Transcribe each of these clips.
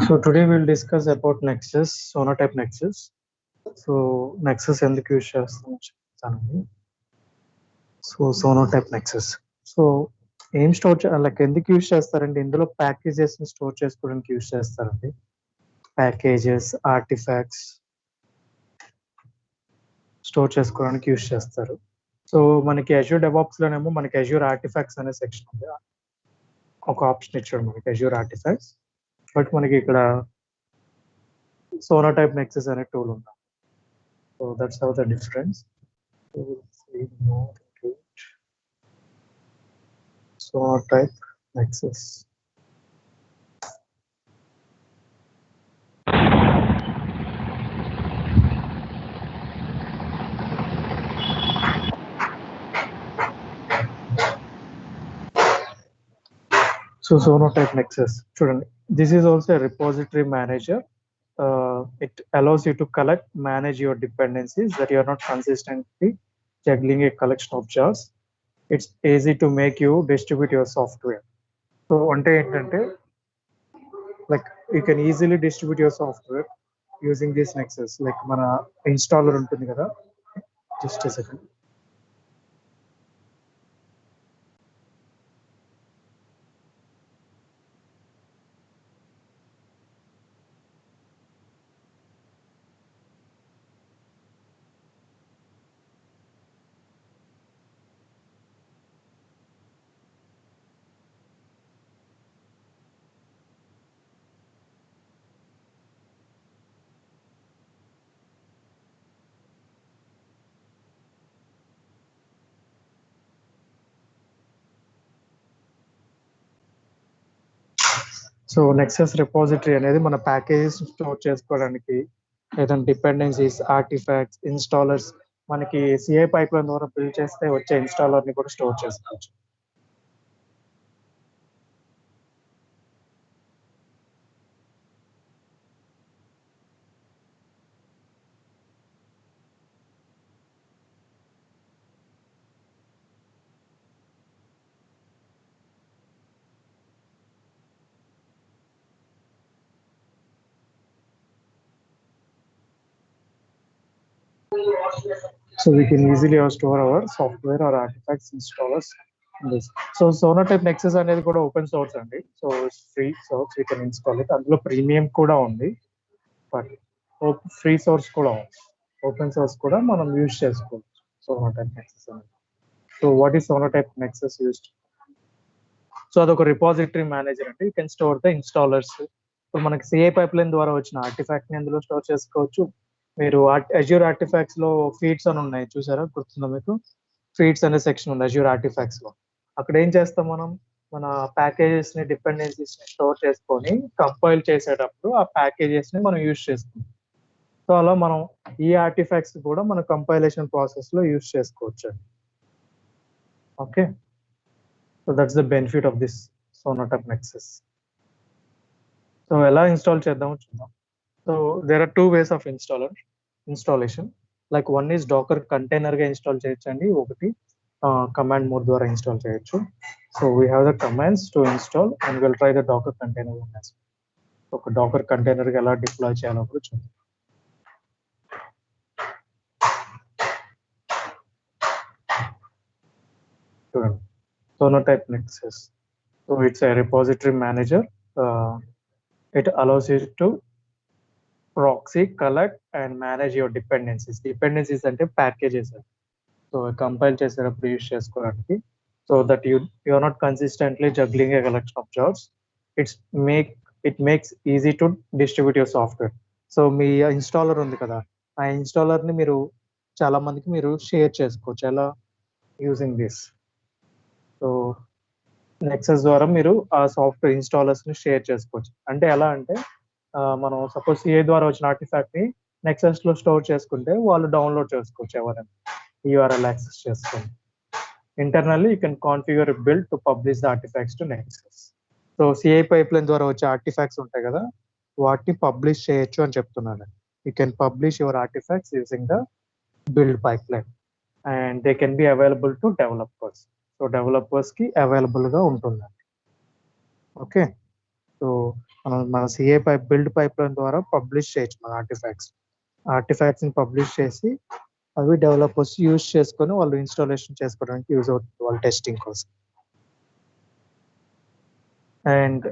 So today we'll discuss about Nexus, Sonatype Nexus. So Nexus ఎందుకు use చేస్తామో చెప్తానండి. So Sonatype Nexus. So ఏం store like ఎందుకు use చేస్తారండి, ఇందులో ప్యాకేజెస్ ని స్టోర్ చేసుకోవడానికి యూజ్ చేస్తారండి. ప్యాకేజెస్, ఆర్టిఫాక్ట్స్ స్టోర్ చేసుకోవడానికి యూజ్ చేస్తారు. సో మనకి Azure DevOps లోనేమో మనకి Azure Artifacts అనే సెక్షన్ ఉంది, ఒక ఆప్షన్ ఇచ్చాడు మనకి Azure Artifacts. బట్ మనకి ఇక్కడ Sonatype Nexus అనే టూల్ ఉంది. So that's how the difference. So let's see more into it. Sonatype Nexus. So Sonatype Nexus, చూడండి, this is also a repository manager. It allows you to collect, manage your dependencies that you are not consistently juggling a collection of jobs. It's easy to make you distribute your software. So అంటే ఏంటంటే, like you can easily distribute your software using this Nexus. Like మన installer ఉంటుంది కదా, just a second. So Nexus repository అనేది మన packages store చేసుకోవడానికి, ఏదైనా dependencies, artefacts, ఇన్స్టాలర్స్, మనకి సిఐ పైప్లైన్ ద్వారా బిల్డ్ చేస్తే వచ్చే ఇన్స్టాలర్ ని కూడా స్టోర్ చేసుకోవచ్చు. So we can easily store our software or artifacts, installers in this. So Sonatype Nexus అనేది కూడా ఓపెన్ సోర్స్ అండి. So free source, you can install it. అందులో ప్రీమియం కూడా ఉంది, బట్ ఫ్రీ సోర్స్ కూడా ఉంది. ఓపెన్ సోర్స్ కూడా మనం యూజ్ చేసుకోవచ్చు Sonatype Nexus అనేది. So what is Sonatype Nexus used? So అదొక రిపాజిటరీ మేనేజర్ అండి. You can store the installers. So మనకి సిఐ పైప్లైన్ ద్వారా వచ్చిన ఆర్టిఫాక్ట్ ని అందులో స్టోర్ చేసుకోవచ్చు. మీరు అజ్యూర్ ఆర్టిఫాక్ట్స్ లో ఫీడ్స్ అని ఉన్నాయి, చూసారా, గుర్తుందా మీకు? ఫీడ్స్ అనే సెక్షన్ ఉంది అజ్యూర్ ఆర్టిఫాక్ట్స్ లో. అక్కడ ఏం చేస్తాం మనం, మన ప్యాకేజెస్ ని, డిపెండెన్సీస్ ని స్టోర్ చేసుకొని కంపైల్ చేసేటప్పుడు ఆ ప్యాకేజెస్ ని మనం యూజ్ చేసుకుంటాం. సో అలా మనం ఈ ఆర్టిఫాక్ట్స్ కూడా మన కంపైలేషన్ ప్రాసెస్ లో యూజ్ చేసుకోవచ్చు. Okay, so that's the benefit of this Sonatype Nexus. So ఎలా ఇన్స్టాల్ చేద్దామో చూద్దాం. So there are two ways of installation. Like one is Docker container గా ఇన్స్టాల్ చేయొచ్చండి, ఒకటి కమాండ్ మోడ్ ద్వారా ఇన్స్టాల్ చేయొచ్చు. So we have the commands to install and will try the Docker container. ఒక Docker container గా ఎలా deploy చేయాలో కూడా చూద్దాం. చూడండి, Sonatype Nexus. So it's a repository manager. It allows you to proxy, collect and manage your dependencies. Dependencies అంటే packages. So compile చేసేటప్పుడు use చేసుకోవడానికి, so that you are not consistently juggling a collection of jobs. It makes easy to distribute your software. So మీ installer ఉంది కదా, ఆ installer ని మీరు చాలా మందికి మీరు షేర్ చేసుకోవచ్చు. ఎలా? Using this. సో నెక్సస్ ద్వారా మీరు ఆ సాఫ్ట్వేర్ ఇన్స్టాలర్స్ ని షేర్ చేసుకోవచ్చు. అంటే ఎలా అంటే, మనం సపోజ్ సిఐ ద్వారా వచ్చిన ఆర్టిఫాక్ట్ ని నెక్సస్ లో స్టోర్ చేసుకుంటే వాళ్ళు డౌన్లోడ్ చేసుకోవచ్చు, ఎవరైనా URL యాక్సెస్ చేసుకొని. Internally you can configure build to publish the artefacts to Nexus. So CI pipeline ద్వారా వచ్చే ఆర్టిఫాక్ట్స్ ఉంటాయి కదా, వాటిని పబ్లిష్ చేయొచ్చు అని చెప్తున్నాను. You can publish your artefacts using the build pipeline and they can be available to developers. So developers కి available గా ఉంటుందండి. ఓకే, సో మనం మన సిఏ పైప్ బిల్డ్ పైప్లైన్ ద్వారా పబ్లిష్ చేయొచ్చు మన ఆర్టిఫాక్ట్స్ని పబ్లిష్ చేసి అవి డెవలపర్స్ యూజ్ చేసుకొని వాళ్ళు ఇన్స్టాలేషన్ చేసుకోవడానికి యూజ్ అవుతుంది వాళ్ళ టెస్టింగ్ కోసం. అండ్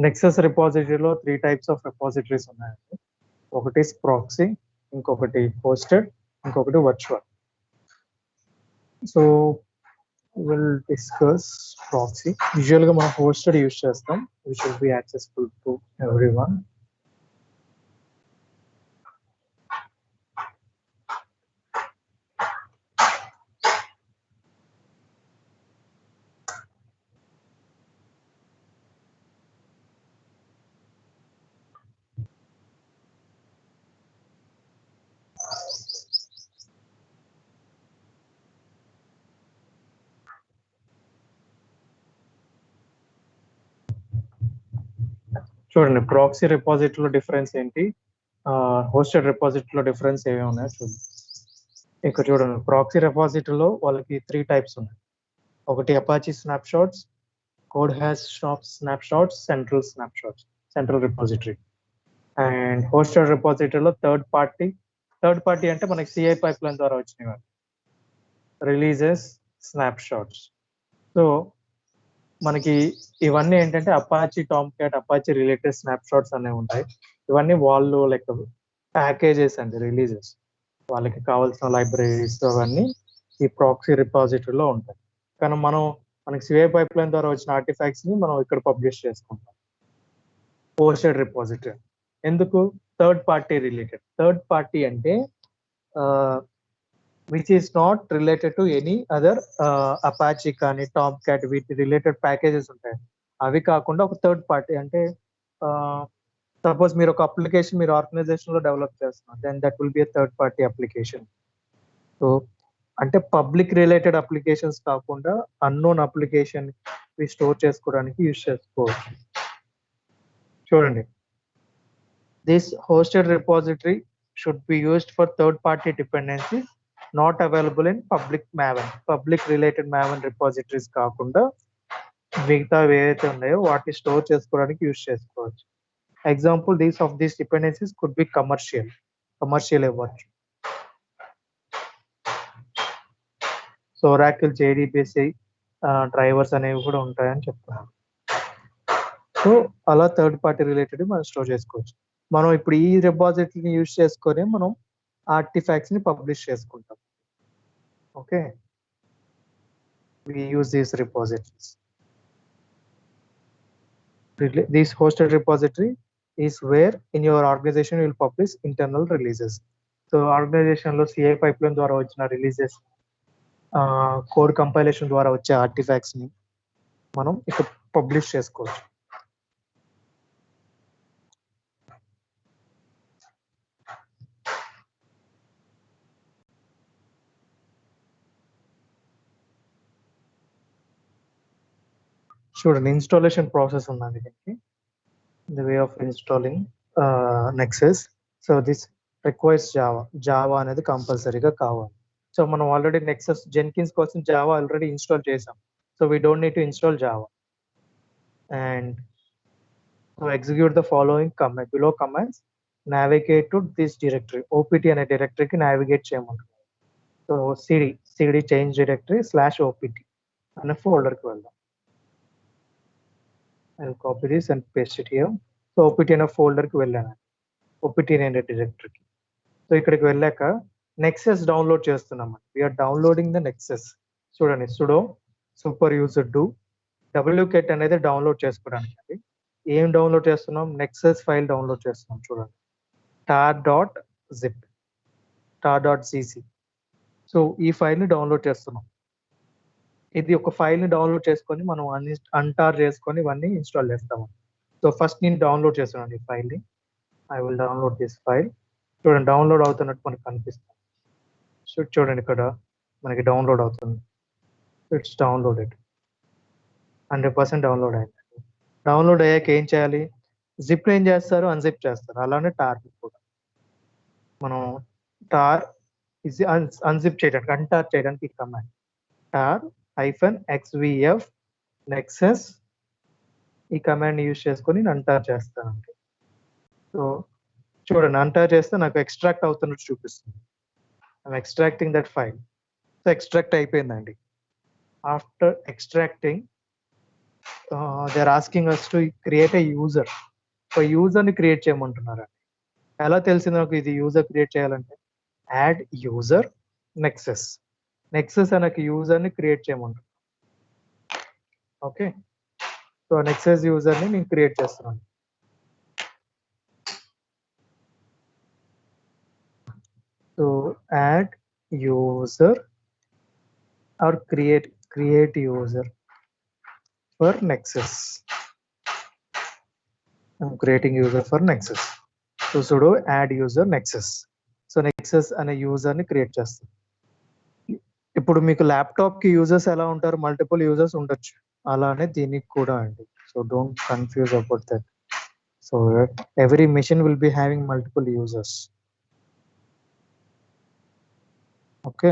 నెక్సస్ రిపాజిటరీలో 3 టైప్స్ ఆఫ్ రిపాజిటరీస్ ఉన్నాయండి. ఒకటి ప్రాక్సీ, ఇంకొకటి హోస్టెడ్, ఇంకొకటి virtual. So will discuss proxy. యూజువల్గా మనం హోస్టెడ్ యూజ్ చేస్తాం, which will be accessible to everyone. చూడండి, ప్రాక్సీ రిపాజిటరీలో డిఫరెన్స్ ఏంటి, హోస్టెడ్ రిపాజిటరీలో డిఫరెన్స్ ఏమేమి ఉన్నాయో చూడండి. ఇక్కడ చూడండి, ప్రాక్సీ రిపాజిటరీలో వాళ్ళకి 3 టైప్స్ ఉన్నాయి. ఒకటి Apache snapshots, code hash snapshots, central repository. And hosted రిపాజిటరీలో థర్డ్ పార్టీ అంటే మనకి సిఐ పైప్లైన్ ద్వారా వచ్చినవి రిలీజెస్ స్నాప్షాట్స్. సో మనకి ఇవన్నీ ఏంటంటే Apache Tomcat, Apache related snapshots అనేవి ఉంటాయి. ఇవన్నీ వాళ్ళు లైక్ ప్యాకేజెస్ అండి, రిలీజెస్, వాళ్ళకి కావాల్సిన లైబ్రరీస్ అవన్నీ ఈ ప్రాక్సీ రిపాజిటరీలో ఉంటాయి. కానీ మనకి సిఐ పైప్లైన్ ద్వారా వచ్చిన ఆర్టిఫాక్ట్స్ ని మనం ఇక్కడ పబ్లిష్ చేసుకుంటాం హోస్టెడ్ రిపాజిటరీ. ఎందుకు? థర్డ్ పార్టీ అంటే which is not related to any other Apache కానీ టామ్క్యాట్ వీటి రిలేటెడ్ ప్యాకేజెస్ ఉంటాయి. అవి కాకుండా ఒక థర్డ్ పార్టీ అంటే సపోజ్ మీరు ఒక అప్లికేషన్ మీరు ఆర్గనైజేషన్ లో డెవలప్ చేస్తున్నారు, then that will be a third party application. So అంటే పబ్లిక్ రిలేటెడ్ అప్లికేషన్స్ కాకుండా అన్నోన్ అప్లికేషన్ స్టోర్ చేసుకోవడానికి యూజ్ చేసుకోవచ్చు. చూడండి, this hosted repository should be used for third party dependencies not available in public related Maven repositories కాకుండా మిగతా ఏవైతే ఉన్నాయో వాటిని స్టోర్ చేసుకోవడానికి యూజ్ చేసుకోవచ్చు. Example these dependencies could be commercial ఇవ్వచ్చు. సో ఒరాకిల్, JDBC డ్రైవర్స్ అనేవి కూడా ఉంటాయని చెప్తున్నారు. సో అలా థర్డ్ పార్టీ రిలేటెడ్ మనం స్టోర్ చేసుకోవచ్చు. మనం ఇప్పుడు ఈ రిపాజిటరీని యూజ్ చేసుకొని మనం ఆర్టిఫాక్ట్స్ ని పబ్లిష్ చేసుకుంటాం. Okay, we use these repositories. This hosted repository is where in your organization you will publish internal releases. So organization లో CI pipeline ద్వారా వచ్చిన releases, కోడ్ కంపైలేషన్ ద్వారా వచ్చే ఆర్టిఫాక్ట్స్ ని మనం ఇక్కడ పబ్లిష్ చేసుకోవచ్చు. చూడండి, ఇన్స్టాలేషన్ ప్రాసెస్ ఉందండి దీనికి. The way of installing Nexus. So this requires Java అనేది కంపల్సరీగా కావాలి. సో మనం ఆల్రెడీ నెక్సస్ జెన్కిన్స్ కోసం జావా ఆల్రెడీ ఇన్స్టాల్ చేసాం. So we don't need to install Java. And execute the following below commands. Navigate to this directory, OPT అనే డైరెక్టరీకి navigate చేయమంటున్నాం. So CD change directory /opt అనే ఫోల్డర్కి వెళ్దాం. I'll copy this and paste it here. So OPT అనే ఫోల్డర్కి వెళ్ళాను, OPT అనే డైరెక్టరీకి. So ఇక్కడికి వెళ్ళాక నెక్సస్ డౌన్లోడ్ చేస్తున్నామండి. We're downloading the Nexus. చూడండి, sudo super user do wget అనేది డౌన్లోడ్ చేసుకోవడానికి అండి. ఏం డౌన్లోడ్ చేస్తున్నాం? నెక్సస్ ఫైల్ డౌన్లోడ్ చేస్తున్నాం. చూడండి, tar.cc. సో ఈ ఫైల్ని డౌన్లోడ్ చేస్తున్నాం. ఇది ఒక ఫైల్ని డౌన్లోడ్ చేసుకొని మనం అన్టార్ చేసుకొని ఇవన్నీ ఇన్స్టాల్ చేస్తాము. సో ఫస్ట్ నేను డౌన్లోడ్ చేస్తున్నాను ఈ ఫైల్ని. I will download this file. చూడండి, డౌన్లోడ్ అవుతున్నట్టు మనకు కనిపిస్తుంది. సో చూడండి, ఇక్కడ మనకి డౌన్లోడ్ అవుతుంది. ఇట్స్ డౌన్లోడెడ్, 100% డౌన్లోడ్ అయింది. డౌన్లోడ్ అయ్యాక ఏం చేయాలి? జిప్ ఏం చేస్తారు? అన్జిప్ చేస్తారు. అలానే టార్ కూడా మనం అన్జిప్ చేయడానికి, అన్టార్ చేయడానికి కమాండ్ tar -xvf nexus ఈ కమాండ్ యూజ్ చేసుకొని నేను అంటార్ చేస్తానండి. సో చూడండి, అంటార్ చేస్తే నాకు ఎక్స్ట్రాక్ట్ అవుతున్నట్టు చూపిస్తుంది. I'm extracting that file. So extract అయిపోయిందండి. After extracting they are asking us to create a user. ఒక యూజర్ని క్రియేట్ చేయమంటున్నారండి. ఎలా తెలిసింది నాకు ఇది యూజర్ క్రియేట్ చేయాలంటే? Add user Nexus. నెక్సెస్ అనే యూజర్ని క్రియేట్ చేయమంటున్నాను. ఓకే, సో నెక్సెస్ యూజర్ని నేను క్రియేట్ చేస్తున్నాను. So add user or create user for Nexus. I'm creating user for Nexus. So sudo add user Nexus. So Nexus అనే యూజర్ని create చేస్తాం. ఇప్పుడు మీకు ల్యాప్టాప్కి యూజర్స్ ఎలా ఉంటారు? మల్టిపుల్ యూజర్స్ ఉండొచ్చు. అలానే దీనికి కూడా అండి. So don't confuse about that. So every machine will be having multiple users. Okay,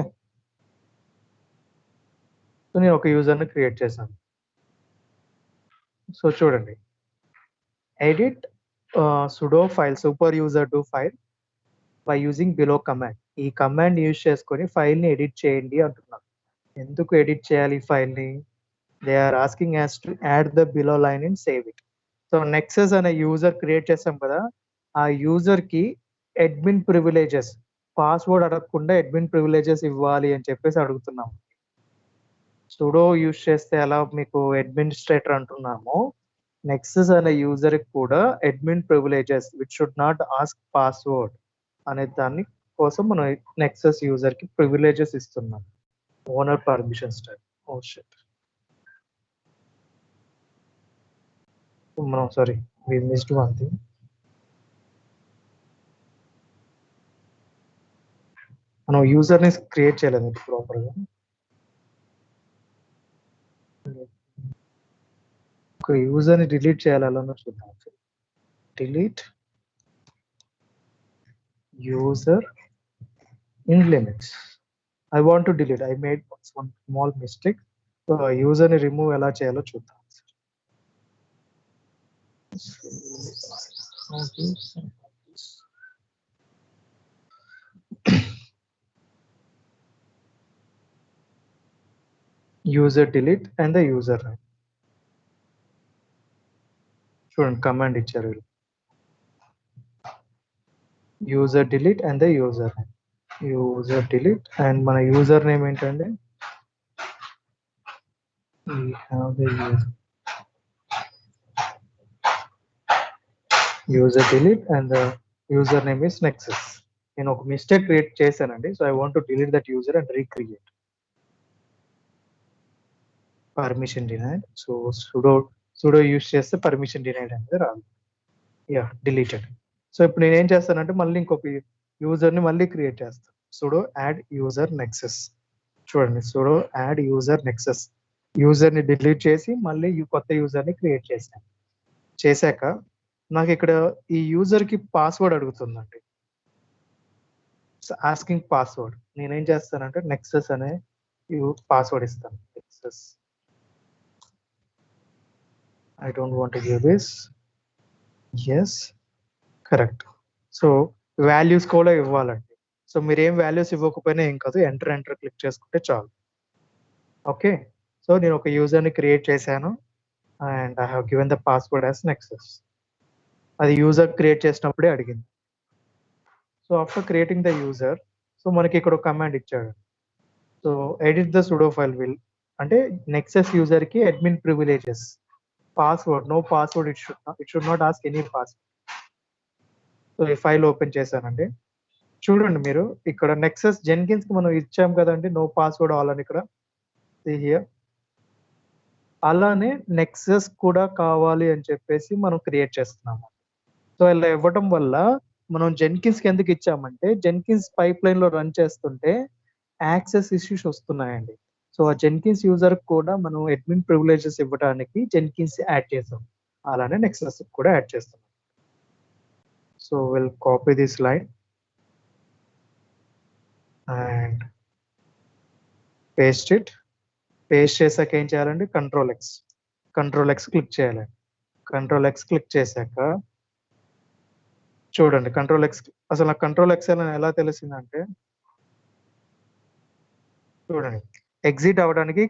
so నేను ఒక యూజర్ని క్రియేట్ చేశాను. సో చూడండి, edit sudo file super user do file by using below command. ఈ కమాండ్ యూజ్ చేసుకొని ఫైల్ని ఎడిట్ చేయండి అంటున్నారు. ఎందుకు ఎడిట్ చేయాలి ఈ ఫైల్ని? They are asking as to add the below line and save it. So Nexus అనే యూజర్ క్రియేట్ చేసాం కదా, ఆ యూజర్కి అడ్మిన్ ప్రివిలేజెస్, పాస్వర్డ్ అడగకుండా అడ్మిన్ ప్రివిలేజెస్ ఇవ్వాలి అని చెప్పేసి అడుగుతున్నాం. సుడో యూజ్ చేస్తే ఎలా మీకు అడ్మినిస్ట్రేటర్ అంటున్నామో, నెక్సస్ అనే యూజర్కి కూడా admin privileges which should not ask password అనే దాని కోసం మనం నెక్సస్ యూజర్కి ప్రివిలేజెస్ ఇస్తున్నాం. Owner permissions type. Oh shit, మనం sorry we missed one thing. మనం యూజర్ని క్రియేట్ చేయలేదు ప్రాపర్గా. ఒక యూజర్ని డిలీట్ చేయాలని చూద్దాం. Delete user in limits. I want to delete. I made one small mistake. So యూజర్ని రిమూవ్ ఎలా చేయాలో చూద్దాం. User delete and the user name. చూడండి, కమాండ్ ఇచ్చారు. User delete and the user name. User delete and మన user name ఏంటంటే we have the user delete and the user name is Nexus. నేను ఒక మిస్టేక్ క్రియేట్ చేశానండి. So I want to delete that user and recreate. Permission denied. So sudo use చేస్తే permission denied అనేది రాదు. Yeah, deleted. So ఇప్పుడు నేను ఏం చేస్తానంటే మళ్ళీ ఇంకొక యూజర్ని మళ్ళీ క్రియేట్ చేస్తాను. Sudo add user Nexus. చూడండి, సుడో యాడ్ యూజర్ నెక్సస్. యూజర్ని డిలీట్ చేసి మళ్ళీ కొత్త యూజర్ని క్రియేట్ చేశాను. చేశాక నాకు ఇక్కడ ఈ యూజర్కి పాస్వర్డ్ అడుగుతుందండి. Asking password. నేనేం చేస్తానంటే నెక్సస్ అనే పాస్వర్డ్ ఇస్తాను. Nexus. I don't want to give this. Yes, correct. So values కూడా ఇవ్వాలండి. సో మీరు ఏం వాల్యూస్ ఇవ్వకపోయినా ఏం కాదు, ఎంటర్ క్లిక్ చేసుకుంటే చాలు. ఓకే, సో నేను ఒక యూజర్ని క్రియేట్ చేశాను and I have given the password as Nexus. అది యూజర్ క్రియేట్ చేసినప్పుడే అడిగింది. So after creating the user, so మనకి ఇక్కడ ఒక కమాండ్ ఇచ్చాడు. So edit the sudo file will అంటే నెక్సస్ యూజర్కి admin privileges, password, no password, it should not ask any password. So ఈ ఫైల్ ఓపెన్ చేశానండి. చూడండి, మీరు ఇక్కడ నెక్సస్ జెన్కిన్స్ కి మనం ఇచ్చాం కదండి నో పాస్వర్డ్ ఆల్ అని. ఇక్కడ హియర్ అలానే నెక్సస్ కూడా కావాలి అని చెప్పేసి మనం క్రియేట్ చేస్తున్నాము. సో ఇలా ఇవ్వడం వల్ల మనం జెన్కిన్స్ కి ఎందుకు ఇచ్చామంటే జెన్కిన్స్ పైప్ లైన్ లో రన్ చేస్తుంటే యాక్సెస్ ఇష్యూస్ వస్తున్నాయండి. సో ఆ జెన్కిన్స్ యూజర్ కూడా మనం అడ్మిన్ ప్రివిలేజెస్ ఇవ్వడానికి జెన్కిన్స్ యాడ్ చేసాం. అలానే నెక్సస్ కూడా యాడ్ చేస్తున్నాం. So will copy this line and paste it. Paste చేసాక ఏం చేయాలండి, కంట్రోల్ ఎక్స్ క్లిక్ చేయాలండి. కంట్రోల్ ఎక్స్ క్లిక్ చేశాక చూడండి, కంట్రోల్ ఎక్స్, అసలు నాకు కంట్రోల్ ఎక్స్ అని ఎలా తెలిసిందంటే చూడండి, ఎగ్జిట్ అవ్వడానికి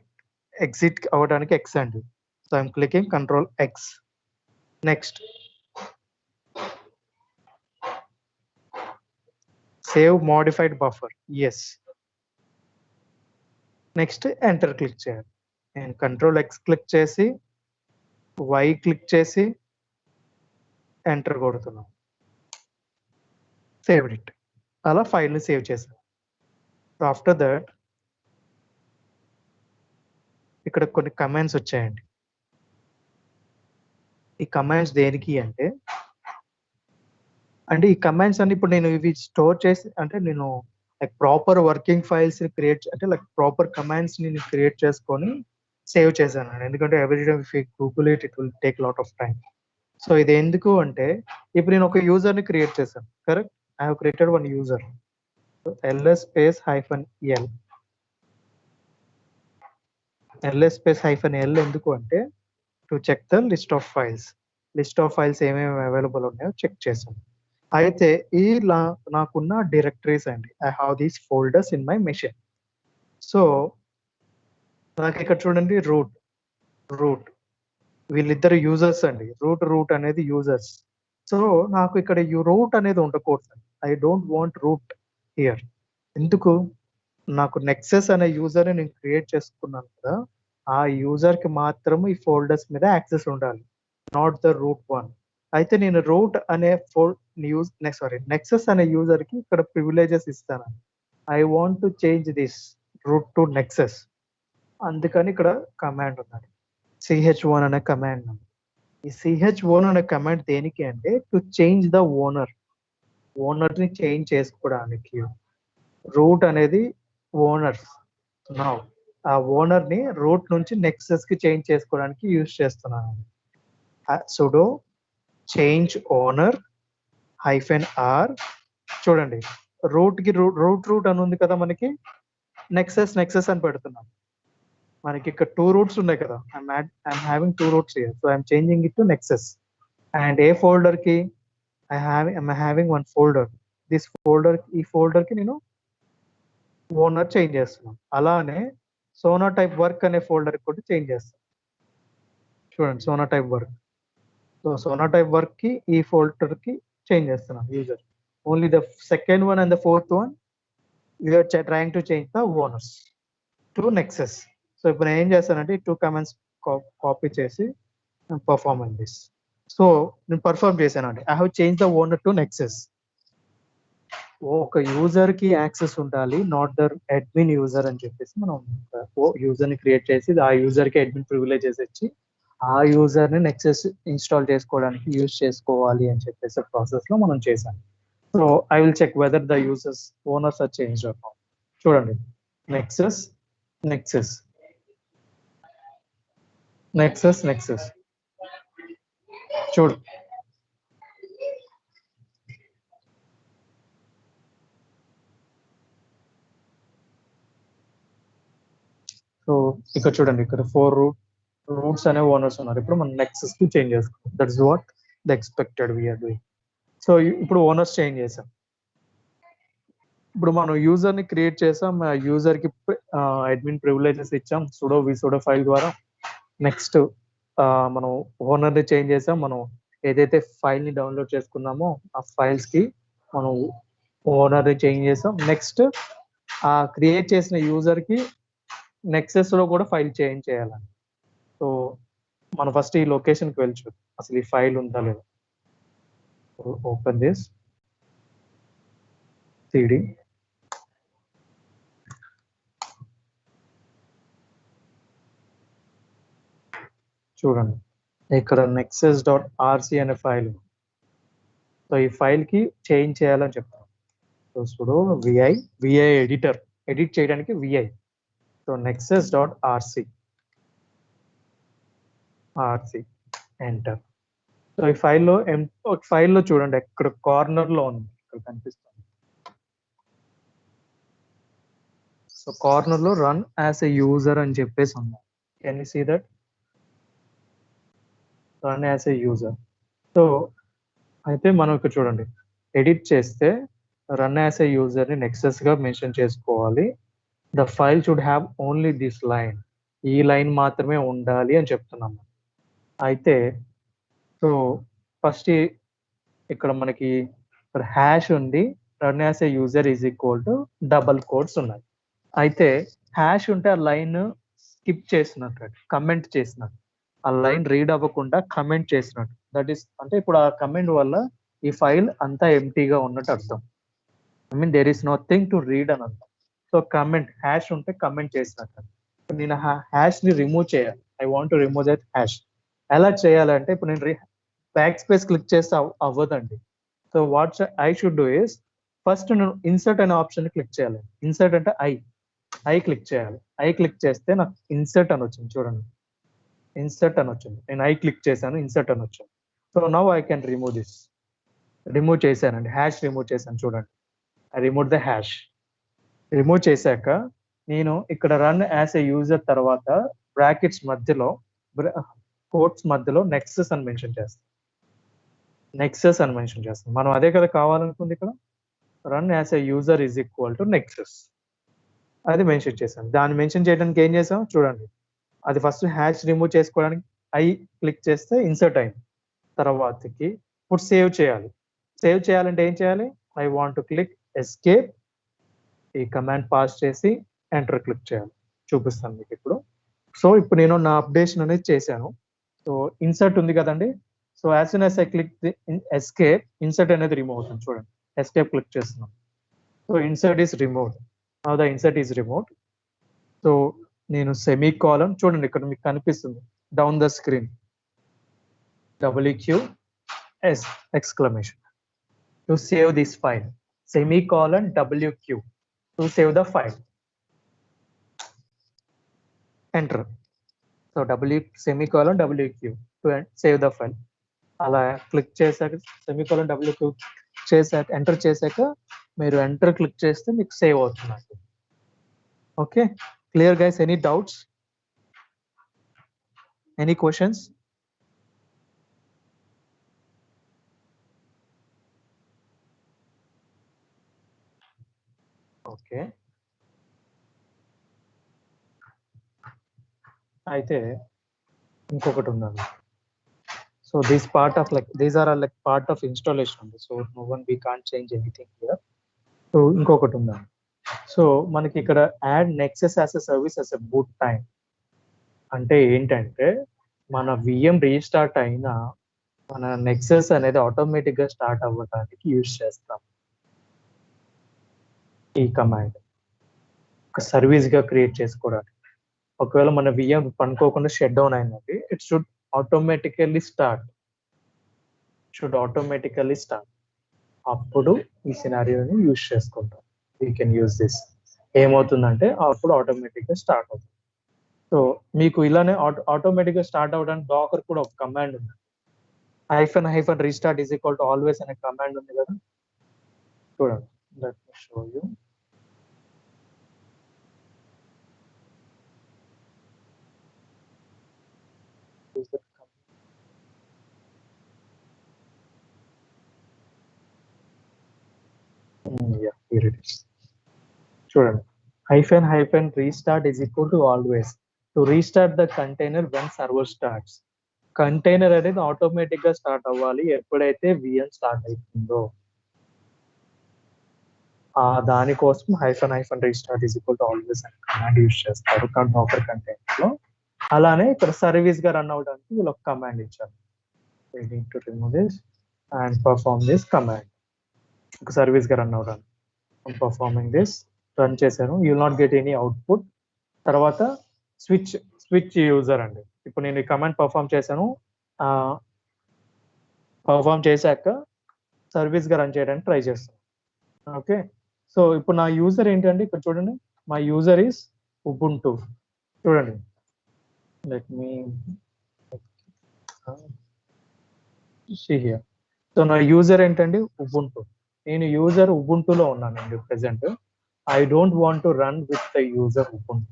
ఎక్స్ అండి. So I'm clicking control X. Next save modified buffer, S. Next enter click చేయాలి. నేను కంట్రోల్ ఎక్స్ క్లిక్ చేసి వై క్లిక్ చేసి ఎంటర్ కొడుతున్నాను. Save it. అలా ఫైల్ని సేవ్ చేశాను. ఆఫ్టర్ దట్ ఇక్కడ కొన్ని కమాండ్స్ వచ్చాయండి. ఈ కమాండ్స్ దేనికి అంటే ఈ కమాండ్స్ అన్ని ఇప్పుడు నేను ఇవి స్టోర్ చేసి, అంటే నేను like proper working files create, అంటే లైక్ ప్రాపర్ కమాండ్స్ ని క్రియేట్ చేసుకొని సేవ్ చేశాను. ఎందుకంటే every time if you Google it will take lot of time. So ఇది ఎందుకు అంటే ఇప్పుడు నేను ఒక యూజర్ ని క్రియేట్ చేశాను, correct? I have created one user. ls space -l, ls space -l ఎందుకు అంటే to check the list of files ఏమేమి అవైలబుల్ ఉన్నాయో చెక్ చేశాను. అయితే ఈ నాకున్న డైరెక్టరీస్ అండి, I have these folders in my machine. So నాకు ఇక్కడ చూడండి, రూట్ వీళ్ళిద్దరు యూజర్స్ అండి. రూట్ అనేది యూజర్స్. సో నాకు ఇక్కడ రూట్ అనేది ఉండకూడదు. I don't want root here. ఎందుకు? నాకు నెక్సెస్ అనే యూజర్ నేను క్రియేట్ చేసుకున్నాను కదా, ఆ యూజర్ కి మాత్రం ఈ ఫోల్డర్స్ మీద యాక్సెస్ ఉండాలి, నాట్ ద రూట్ వన్. అయితే నేను రూట్ అనే నెక్సెస్ అనే యూజర్ కి ఇక్కడ ప్రివిలేజెస్ ఇస్తాను. I want to change this root to Nexus. అందుకని ఇక్కడ కమాండ్ ఉందండి, ch1 అనే కమాండ్. ఈ ch1 అనే కమాండ్ దేనికి అంటే టు చేంజ్ ద ఓనర్ ని చేంజ్ చేసుకోవడానికి. రూట్ అనేది ఓనర్స్. నౌ ఆ ఓనర్ ని రూట్ నుంచి నెక్సెస్ కి చేంజ్ చేసుకోవడానికి యూజ్ చేస్తున్నాను. Sudo change owner -r. చూడండి, రూట్ కి రూట్ అని ఉంది కదా, మనకి నెక్సెస్ అని పెడుతున్నాం. మనకి ఇక్కడ 2 రూట్స్ ఉన్నాయి కదా, I'm having 2 roots here. So I'm changing it to Nexus. And ఏ ఫోల్డర్ కి ఐఎమ్ హ్యావింగ్ వన్ ఫోల్డర్. ఈ ఫోల్డర్ కి నేను ఓనర్ చేంజ్ చేస్తున్నాం. అలానే సోనా టైప్ వర్క్ అనే ఫోల్డర్ కూడా చేంజ్ చేస్తాం. చూడండి, Sonatype work. So Sonatype work కి ఈ ఫోల్డర్ కి చేంజ్ చేస్తున్నాం user. Only the second one and the fourth one we're trying to change the owners to nexus. So ఇప్పుడు నేను ఏం చేస్తానంటే ఈ 2 కమాండ్స్ కాపీ చేసి పర్ఫార్మ్ దిస్. సో నేను పర్ఫార్మ్ చేశానండి. I have change the owner to nexus. ఒక user కి యాక్సెస్ ఉండాలి, నాట్ ద అడ్మిన్ యూజర్ అని చెప్పేసి మనం యూజర్ ని క్రియేట్ చేసి ఆ యూజర్ కి అడ్మిన్ ప్రివిలేజెస్ ఇచ్చి ఆ యూజర్ ని నెక్సెస్ ఇన్స్టాల్ చేసుకోవడానికి యూజ్ చేసుకోవాలి అని చెప్పేసి ప్రాసెస్ లో మనం చేసాం. So I will check whether the users owners are changed or not. చూడండి, నెక్సెస్ చూడు. సో ఇక్కడ చూడండి, ఇక్కడ 4 రూట్స్ అనే ఓనర్స్ ఉన్నారు. ఇప్పుడు మనం నెక్సెస్ కి చేంజ్ చేసుకోవాలి. That's what the expected we're doing. So ఇప్పుడు ఓనర్స్ చేంజ్ చేసాం. ఇప్పుడు మనం యూజర్ ని క్రియేట్ చేసాం, యూజర్ కి అడ్మిన్ ప్రివిలేజెస్ ఇచ్చాం sudo ఫైల్ ద్వారా. నెక్స్ట్ మనం ఓనర్ ని చేంజ్ చేసాం. మనం ఏదైతే ఫైల్ ని డౌన్లోడ్ చేసుకున్నామో ఆ ఫైల్స్ కి మనం ఓనర్ ని చేంజ్ చేసాం. నెక్స్ట్ ఆ క్రియేట్ చేసిన యూజర్ కి నెక్సెస్ లో కూడా ఫైల్ చేంజ్ చేయాలని. సో మనం ఫస్ట్ ఈ లొకేషన్ కి వెళ్ళి చూద్దాం అసలు ఈ ఫైల్ ఉందా లేదా. Open this cd. చూడండి, ఇక్కడ nexus.rc అనే ఫైల్. సో ఈ ఫైల్ కి చేంజ్ చేయాలని చెప్తాం. So sudo vi editor, edit చేయడానికి vi. So nexus.rc enter. So ఈ ఫైల్లో చూడండి, ఇక్కడ కార్నర్ లో ఉంది, ఇక్కడ కనిపిస్తుంది. సో కార్నర్ లో రన్ యాజ్ ఎ యూజర్ అని చెప్పేసి ఉంది. Can you see that? Run as a user. So అయితే మనం ఇక్కడ చూడండి, ఎడిట్ చేస్తే రన్ యాజ్ ఏ యూజర్ ని నెక్సస్ గా మెన్షన్ చేసుకోవాలి. The file should have only this line, ఈ లైన్ మాత్రమే ఉండాలి అని చెప్తున్నాము. అయితే సో ఫస్ట్ ఇక్కడ మనకి హ్యాష్ ఉంది, run as a user is equal to double quotes ఉన్నాయి. అయితే హ్యాష్ ఉంటే ఆ లైన్ స్కిప్ చేసినట్టు, కమెంట్ చేసినట్టు, ఆ లైన్ రీడ్ అవ్వకుండా కమెంట్ చేసినట్టు. దట్ ఈస్ అంటే ఇప్పుడు ఆ కమెంట్ వల్ల ఈ ఫైల్ అంతా ఎంటీగా ఉన్నట్టు అర్థం. I mean there is nothing to read అని అర్థం. సో కమెంట్ హ్యాష్ ఉంటే కమెంట్ చేసినట్టు. నేను హ్యాష్ ని రిమూవ్ చేయాలి, I want to remove that hash. ఎలా చేయాలంటే ఇప్పుడు నేను బ్యాక్ స్పేస్ క్లిక్ చేస్తే అవ్వదండి. So what I should do is, first నేను ఇన్సర్ట్ అనే ఆప్షన్ క్లిక్ చేయాలి. ఇన్సర్ట్ అంటే ఐ క్లిక్ చేయాలి. ఐ క్లిక్ చేస్తే నాకు ఇన్సర్ట్ అని వచ్చింది, చూడండి ఇన్సర్ట్ అని వచ్చింది. నేను ఐ క్లిక్ చేశాను, ఇన్సర్ట్ అని వచ్చింది. So now I can remove this. Remove చేశానండి, హ్యాష్ రిమూవ్ చేశాను, చూడండి I remove the hash. Remove చేశాక నేను ఇక్కడ రన్ యాజ్ ఏ యూజర్ తర్వాత బ్రాకెట్స్ మధ్యలో, కోట్స్ మధ్యలో నెక్సస్ అని మెన్షన్ చేస్తాను. నెక్సస్ అని మెన్షన్ చేస్తాం. మనం అదే కదా కావాలనుకుంది ఇక్కడ, run as a user is equal to Nexus, అది మెన్షన్ చేశాను. దాన్ని మెన్షన్ చేయడానికి ఏం చేసాం చూడండి, అది ఫస్ట్ హ్యాష్ రిమూవ్ చేసుకోవడానికి ఐ క్లిక్ చేస్తే ఇన్సర్ట్ అయింది. తర్వాతకి ఇప్పుడు సేవ్ చేయాలి. సేవ్ చేయాలంటే ఏం చేయాలి, I want to click escape, ఈ కమాండ్ పాస్ చేసి ఎంటర్ క్లిక్ చేయాలి. చూపిస్తాను మీకు ఇప్పుడు. సో ఇప్పుడు నేను నా అప్డేషన్ అనేది చేశాను. సో ఇన్సర్ట్ ఉంది కదండి, so as soon as I click escape, insert అనేది రిమూవ్ అవుతుంది. చూడండి ఎస్కేప్ క్లిక్ చేస్తున్నాం. So insert is removed. Now the insert is removed. So నేను సెమీ కాలన్, చూడండి ఇక్కడ మీకు కనిపిస్తుంది down the screen, WQS exclamation to save this file, semicolon WQ to save the file, enter. So semicolon WQ to save the file. అలా click చేశాక semicolon WQ చేశాక enter చేశాక మీరు ఎంటర్ క్లిక్ చేస్తే మీకు సేవ్ అవుతుంది. Okay, clear guys? Any doubts, any questions? Okay, అయితే ఇంకొకటి ఉందండి. So this part of these are like part of installation అండి. So no one we can't change anything here. So ఇంకొకటి ఉందండి. సో మనకి ఇక్కడ add Nexus as a service as a boot time అంటే ఏంటంటే, మన VM రీస్టార్ట్ అయినా మన నెక్సస్ అనేది ఆటోమేటిక్ గా స్టార్ట్ అవ్వడానికి యూజ్ చేస్తాం ఈ కమాండ్, ఒక సర్వీస్ గా క్రియేట్ చేసుకోవడానికి. ఒకవేళ మన VM పనుకోకుండా షట్ డౌన్ అయిందండి, ఇట్ షుడ్ ఆటోమేటికల్లీ స్టార్ట్, అప్పుడు ఈ సినారియోని యూజ్ చేసుకుంటాం. We can use this. ఏమవుతుందంటే అప్పుడు ఆటోమేటిక్ గా స్టార్ట్ అవుతుంది. సో మీకు ఇలానే ఆటోమేటిక్ గా స్టార్ట్ అవ్వడానికి డాకర్ కూడా ఒక కమాండ్ ఉంది, -" restart is equal to always అనే కమాండ్ ఉంది కదా, చూడండి. Let me show you. Yeah, here it is. చూడండి, -" restart is equal to always to restart the container when server starts. Container అనేది ఆటోమేటిక్ గా స్టార్ట్ అవ్వాలి ఎప్పుడైతే VM స్టార్ట్ అవుతుందో. దానికోసం -" restart is equal to always అనే కమాండ్ యూజ్ చేస్తారు Dakar container లో. అలానే ఇక్కడ సర్వీస్ గా రన్ అవడానికి వీళ్ళు ఒక కమాండ్ ఇచ్చారు, to remove this and perform this command. ఒక సర్వీస్ గా రన్ అవడానికి పర్ఫార్మింగ్ దిస్ రన్ చేశాను, you will not get any output. తర్వాత స్విచ్ యూజర్ అండి. ఇప్పుడు నేను ఈ కమాండ్ పర్ఫార్మ్ చేశాను, పర్ఫార్మ్ చేశాక సర్వీస్ గా రన్ చేయడానికి ట్రై చేస్తాను. ఓకే, సో ఇప్పుడు నా యూజర్ ఏంటంటే ఇక్కడ చూడండి, మై యూజర్ ఈస్ ఉబుంటు. చూడండి, let me see here. So నా యూజర్ ఏంటండి ఉబుంటు. నేను యూజర్ ఉబుంటులో ఉన్నానండి present. I don't want to run with the user Ubuntu.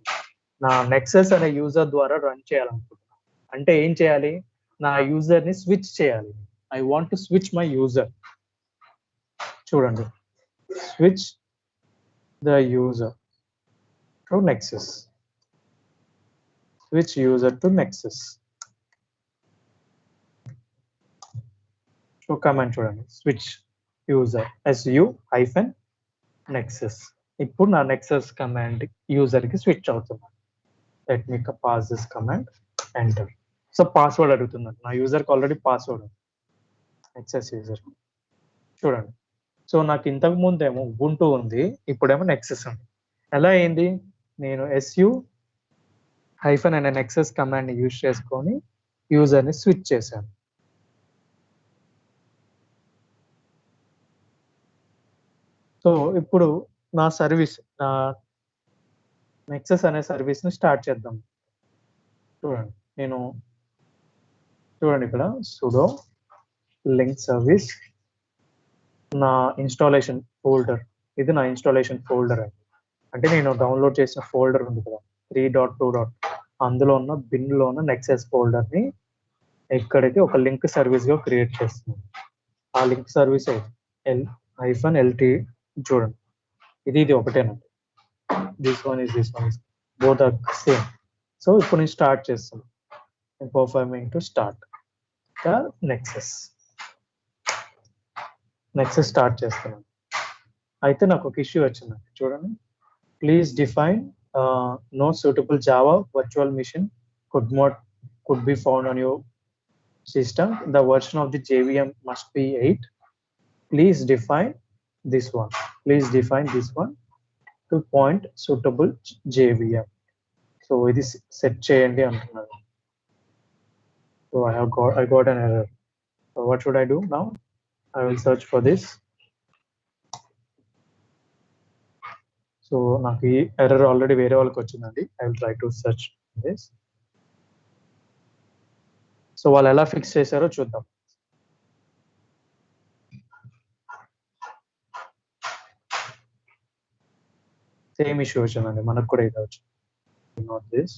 నా నెక్సస్ అనే యూజర్ ద్వారా రన్ చేయాలనుకుంటున్నాను. అంటే ఏం చేయాలి, నా యూజర్ ని స్విచ్ చేయాలి. I want to switch my user. చూడండి, switch the user to Nexus. Switch user to Nexus. So command చూడండి, స్విచ్ యూజర్ su-nexus. ఇప్పుడు నా నెక్సస్ కమాండ్ యూజర్ కి స్విచ్ అవుతుంది. Let me pass this command, enter. So password అడుగుతున్నాను, నా యూజర్కి already password Nexus user. చూడండి, సో నాకు ఇంతకు ముందేమో ubuntu ఉంది, ఇప్పుడేమో నెక్సస్ ఉంది. ఎలా అయింది? నేను su-nexus కమాండ్ ని యూజ్ చేసుకొని యూజర్ ని స్విచ్ చేశాను. సో ఇప్పుడు నా సర్వీస్, నా నెక్సస్ అనే సర్వీస్ ని స్టార్ట్ చేద్దాం. చూడండి, చూడండి ఇక్కడ sudo లింక్ సర్వీస్, నా ఇన్స్టాలేషన్ ఫోల్డర్, ఇది నా ఇన్స్టాలేషన్ ఫోల్డర్ అండి. అంటే నేను డౌన్లోడ్ చేసిన ఫోల్డర్ ఉంది కదా 3.2. అందులో ఉన్న బిన్లో ఉన్న నెక్సస్ ఫోల్డర్ని ఇక్కడికి ఒక లింక్ సర్వీస్గా క్రియేట్ చేస్తున్నాను. ఆ లింక్ సర్వీస్ -lt. చూడండి, ఇది ఒకటేనండి. This one is both are same. So ఇప్పుడు నేను స్టార్ట్ చేస్తాను. Performing to start the Nexus start చేస్తున్నాను. అయితే నాకు ఒక ఇష్యూ వచ్చిందండి. చూడండి, please define no suitable Java virtual machine could be found on your system. The version of the JVM must be 8. Please define this one. To point suitable JVM. So it is set cheyandi antunnadu. So I got an error. So what should I do now? I will search for this. So నాకు ఈ error already వేరే వాళ్ళకి వచ్చిందండి. I will try to search this. So వాళ్ళు ఎలా fix చేశారో చూద్దాం. Same issue వచ్చిందండి, మనకు కూడా ఇది వచ్చింది. Not this.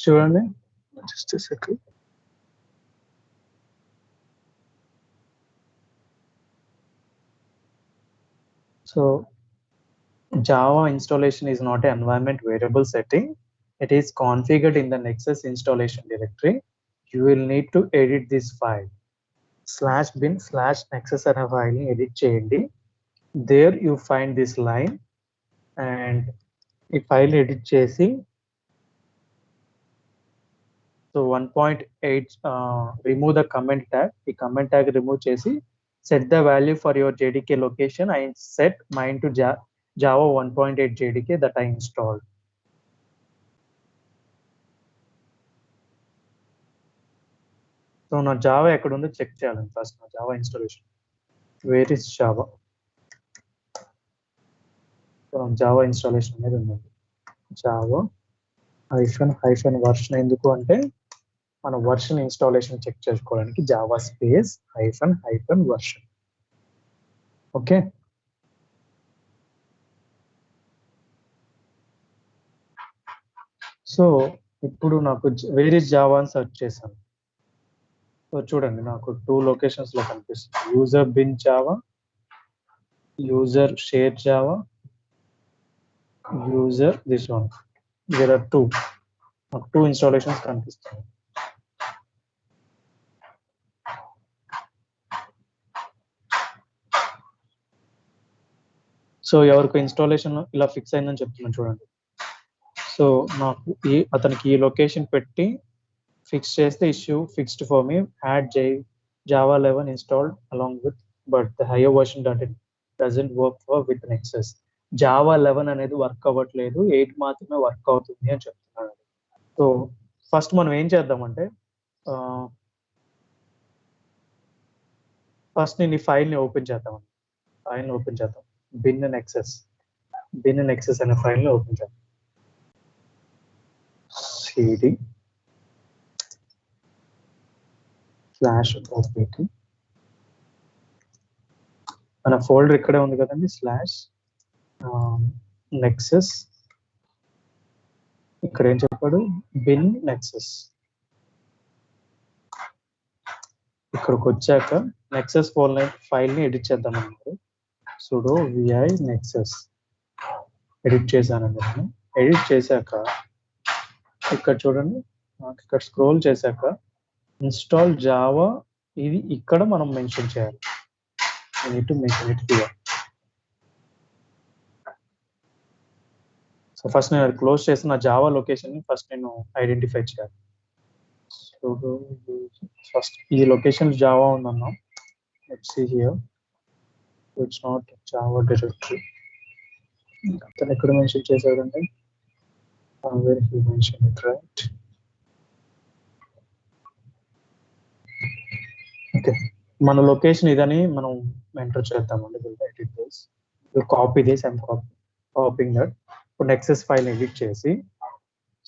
చూడండి, just second. So Java installation is not an environment variable setting. It is configured in the Nexus installation directory. You will need to edit this file. /bin/nexus అనే file ని edit చేయండి. There you find this line and ఈ file edit చేసి so 1.8 remove the comment tag. ఈ comment tag remove చేసి set the value for your JDK location. I set mine to Java 1.8 JDK that I installed. So నా Java ఎక్కడ ఉందో check చేయాలండి. First నా Java installation, where is Java. So Java installation అనేది ఉందండి. Java hyphen version. ఎందుకు అంటే మన వర్షన్ ఇన్స్టాలేషన్ చెక్ చేసుకోవడానికి Java space hyphen version. Okay, so ఇప్పుడు నాకు వేర్ ఇస్ జావా అని సెర్చ్ చేశాను. సో చూడండి, నాకు 2 లొకేషన్స్ లో కనిపిస్తుంది. User bin Java, user share Java, user, this one. There are two installations కనిపిస్తాయి. సో ఎవరికి ఇన్స్టాలేషన్ ఇలా ఫిక్స్ అయిందని చెప్తున్నాను చూడండి. సో నాకు అతనికి ఈ లొకేషన్ పెట్టి ఫిక్స్ చేస్తే issue fixed for me had Java 11 installed along with but the higher version doesn't work for with Nexus. Java 11 అనేది వర్క్ అవ్వట్లేదు, 8 మాత్రమే వర్క్ అవుతుంది అని చెప్తున్నాడు. సో ఫస్ట్ మనం ఏం చేద్దామంటే ఫస్ట్ నేను ఈ ఫైల్ని ఓపెన్ చేద్దాం. bin nexus అనే ఫైల్ని ఓపెన్ చేద్దాం. cd /opt మన ఫోల్డర్ ఇక్కడే ఉంది కదండి, /nexus. ఇక్కడ ఏం చెప్పాడు, bin nexus. ఇక్కడికి వచ్చాక నెక్సస్ ఫైల్ని ఎడిట్ చేద్దాం అన్నారు. sudo vi nexus ఎడిట్ చేశానండి. నేను ఎడిట్ చేశాక ఇక్కడ చూడండి, ఇక్కడ స్క్రోల్ చేశాక ఇన్స్టాల్ జావా, ఇది ఇక్కడ మనం మెన్షన్ చేయాలి. సో ఫస్ట్ నేను క్లోజ్ చేసిన జావా లొకేషన్ ఫస్ట్ నేను ఐడెంటిఫై చేయాలి. సో ఫస్ట్ ఈ లొకేషన్ జావా ఉందన్నాం. Let's see here, it's not Java directory. అతను ఎక్కడ మెన్షన్ చేశాడండి, where he mentioned it, right? Okay, మన లొకేషన్ ఇదని మనం ఎంటర్ చేద్దామండి. Edit this, copy this, I'm copying that. ఇప్పుడు నెక్సస్ ఫైల్ ఎడిట్ చేసి,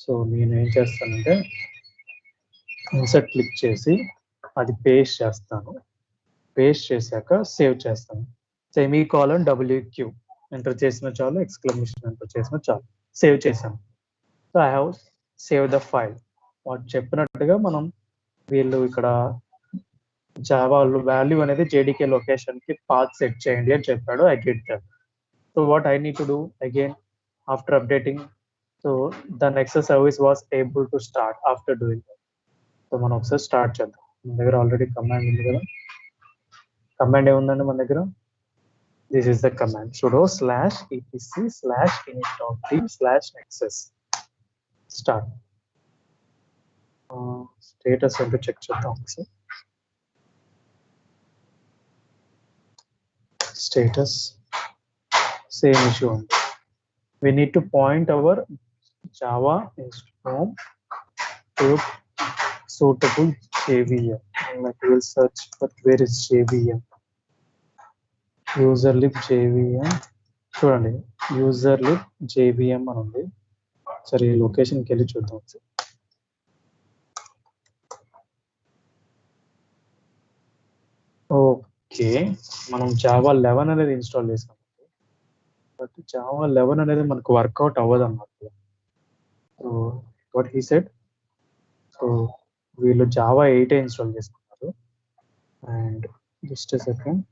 సో నేను ఏం చేస్తానంటే ఇన్సర్ట్ క్లిక్ చేసి అది పేస్ట్ చేస్తాను. పేస్ట్ చేశాక సేవ్ చేస్తాను. /WQ ఎంటర్ చేసిన చాలు, ఎక్స్క్లమేషన్ ఎంటర్ చేసిన చాలు, సేవ్ చేశాను. So I have save the file. వాడు చెప్పినట్టుగా మనం వీళ్ళు ఇక్కడ జావా వాల్యూ అనేది జేడీకే లొకేషన్ కి పాత్ సెట్ చేయండి అని చెప్పాడు. I did that. So what I need to do again after updating, so the Nexus service was able to start after doing that. So మనం ఒకసారి స్టార్ట్ చేద్దాం. మన దగ్గర ఆల్రెడీ కమాండ్ ఉంది కదా. కమాండ్ ఏముందండి మన దగ్గర, this is the command sudo /etc/init.d/nexus start. Status ఏంటో చెక్ చేద్దాం ఒకసారి. స్టేటస్ సేమ్ ఇష్యూ ఉంది. we need to point our java home to suitable JVM. Like we will search for where is JVM, user lib JVM. చూడండి, user lib JVM అని ఉంది. సరే ఈ లొకేషన్కి వెళ్ళి చూద్దాం. ఓకే, మనం జావా 11 అనేది ఇన్స్టాల్ చేసాం, బట్ జావా 11 అనేది మనకు వర్కౌట్ అవ్వదు అన్నమాట. So what he said, so వీళ్ళు జావా 8 ఇన్స్టాల్ చేసుకున్నారు. And just second,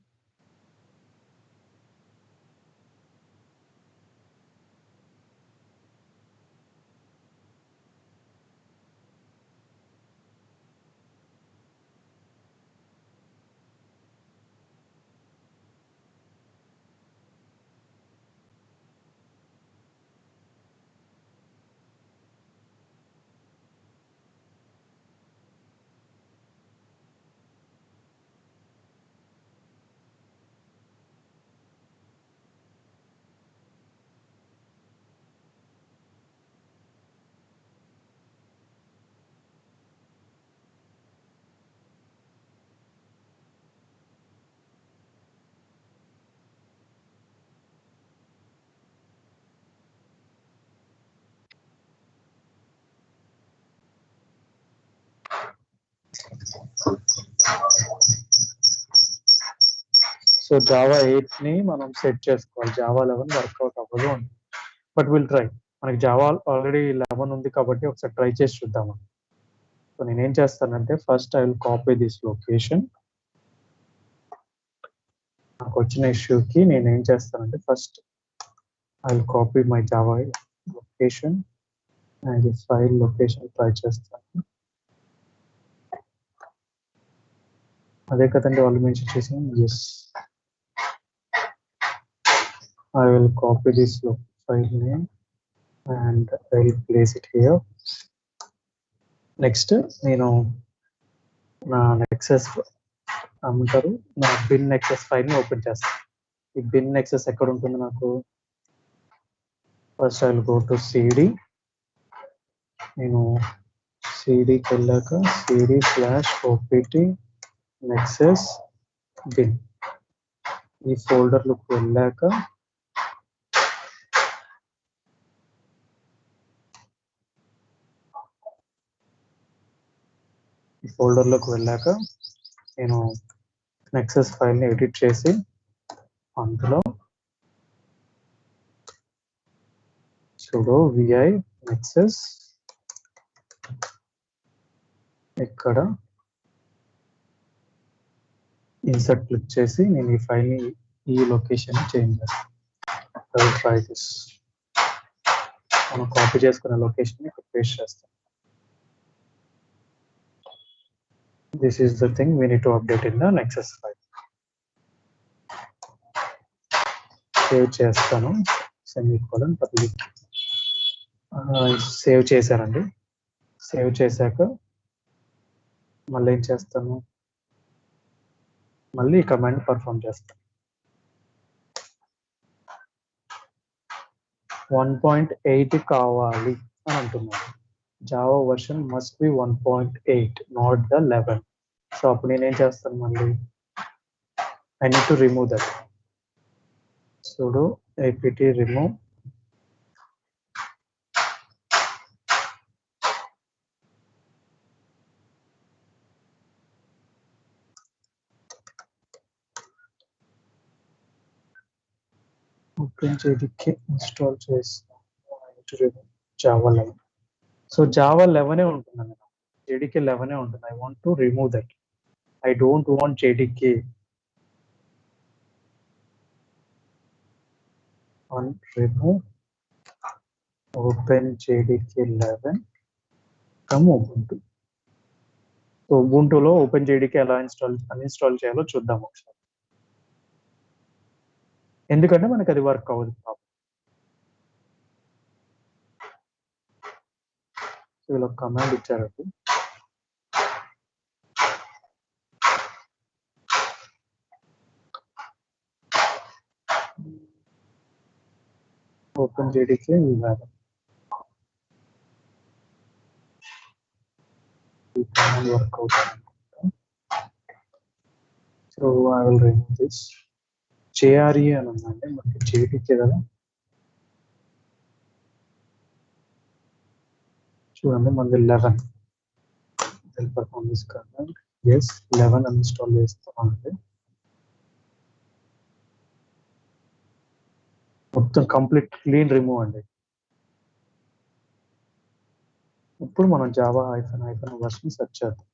so Java 8 ని మనం సెట్ చేసుకోవాలి. జావా 11 వర్కౌట్ అవ్వదు అని, బట్ విల్ ట్రై. మనకి జావా ఆల్రెడీ 11 ఉంది కాబట్టి ఒకసారి ట్రై చేసి చూద్దాము. సో నేనేం చేస్తానంటే first I will copy this location. నాకు వచ్చిన ఇష్యూకి నేను ఏం చేస్తానంటే first I'll copy my Java location and the file location try చేస్తాను. అదే కదండి వాళ్ళు మెన్షన్ చేసిన. Yes, I will copy this file name and I will place it here. Next నేను నా నెక్సస్ అంటారు నా బిన్ నెక్సస్ ఫైల్ ని ఓపెన్ చేస్తాను. ఈ బిన్ నెక్సస్ ఎక్కడ ఉంటుంది నాకు? First I will go to CD. నేను సిడికి వెళ్ళాక cd/opt నెక్సస్ బిన్ ఈ ఫోల్డర్లోకి వెళ్ళాక నేను నెక్సస్ ఫైల్ని ఎడిట్ చేసి అందులో sudo vi nexus ఇక్కడ ఇన్సర్ట్ క్లిక్ చేసి నేను ఈ ఫైల్ని ఈ లొకేషన్ చేంజ్ చేస్తాను. Try this. మనం కాపీ చేసుకున్న లొకేషన్ ఇక్కడ పేస్ట్ చేస్తాం. This is the thing we need to update in the Nexus file. Save చేస్తాను. సెమీకోలన్ పబ్లిక్ సేవ్ చేశానండి. సేవ్ చేశాక మళ్ళీ ఏం చేస్తాను? మళ్ళీ ఈ కమాండ్ పర్ఫామ్ చేస్తాను. 1.8 కావాలి అని అంటున్నాను. Java version must be 1.8 not the 11. So అప్పుడు నేనేం చేస్తాను? మళ్ళీ I need to remove that. sudo apt remove OpenJDK install చేస్తాను. Java 11. సో Java 11 ఉంటుందండి. JDK 11 ఉంటుంది. I want to remove that. I don't want JDK. On remove OpenJDK 11 from Ubuntu. So Ubuntuలో OpenJDK ఎలా uninstall చేయాలో చూద్దాం ఒకసారి. ఎందుకంటే మనకి అది వర్క్ అవ్వదు. ఇలా కమాండ్ ఇచ్చారండి. OpenJDK 11. ఈ కమాండ్ వర్క్ అవుతుంది. So I will remove this. JRE అని ఉందండి, మనకి JDK కదా. చూడండి మనది 11. Perform this command. yes 11 uninstall చేస్తామండి. మొత్తం కంప్లీట్ క్లీన్ రిమూవ్ అండి. ఇప్పుడు మనం జావా --- వర్షన్ సెర్చ్ చేద్దాం.